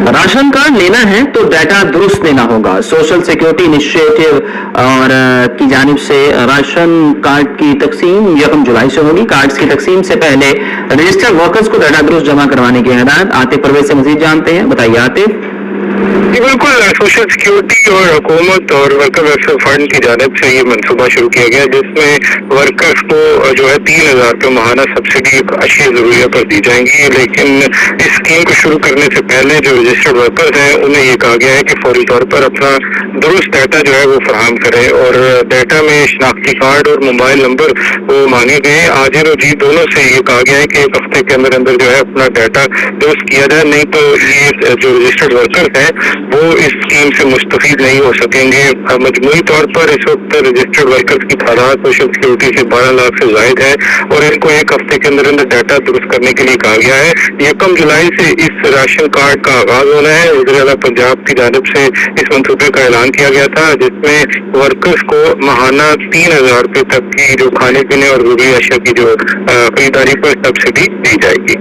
Ration card लेना है तो डाटा दुरुस्त देना होगा। सोशल सिक्योरिटी इनिशिएटिव और की जानिब से राशन कार्ड की तकसीम 1 जुलाई से होगी। कार्ड्स की तकसीम से पहले रजिस्टर्ड वर्कर्स को डाटा दुरुस्त जमा करवाने की हिदायत। आतिफ परवेज से मजीद जानते हैं, बताइए आतिफ। जी बिल्कुल, सोशल सिक्योरिटी और हुकूमत और वर्कर वेलफेयर फंड की जानिब से ये मनसूबा शुरू किया गया, जिसमें वर्कर्स को जो है 3,000 रुपये माहाना सब्सिडी अशिया ज़रूरिया पर दी जाएंगी। लेकिन इस स्कीम को शुरू करने से पहले जो रजिस्टर्ड वर्कर्स हैं उन्हें ये कहा गया है कि फौरी तौर पर अपना दुरुस्त डाटा जो है वो फराहम करें, और डाटा में शनाख्ती कार्ड और मोबाइल नंबर वो मांगे गए। आजिर और जी दोनों से ये कहा गया है कि एक हफ्ते के अंदर अंदर जो है अपना डाटा दुरुस्त किया जाए, नहीं तो ये जो रजिस्टर्ड वर्कर्स हैं वो इस स्कीम से मुस्तफीद नहीं हो सकेंगे। मजमूई तौर पर इस वक्त रजिस्टर्ड वर्कर्स की तादाद सोशल सिक्योरिटी से 12 लाख से जायद है, और इनको एक हफ्ते के अंदर अंदर डाटा दुरुस्त करने के लिए कहा गया है। 1 जुलाई से इस राशन कार्ड का आगाज होना है। वज़ीर आला पंजाब की जानिब से इस मंसूबे का ऐलान किया गया था, जिसमें वर्कर्स को माहाना 3,000 रुपये तक की जो खाने पीने और जरूरी अशिया की जो खरीदारी पर सब्सिडी दी जाएगी।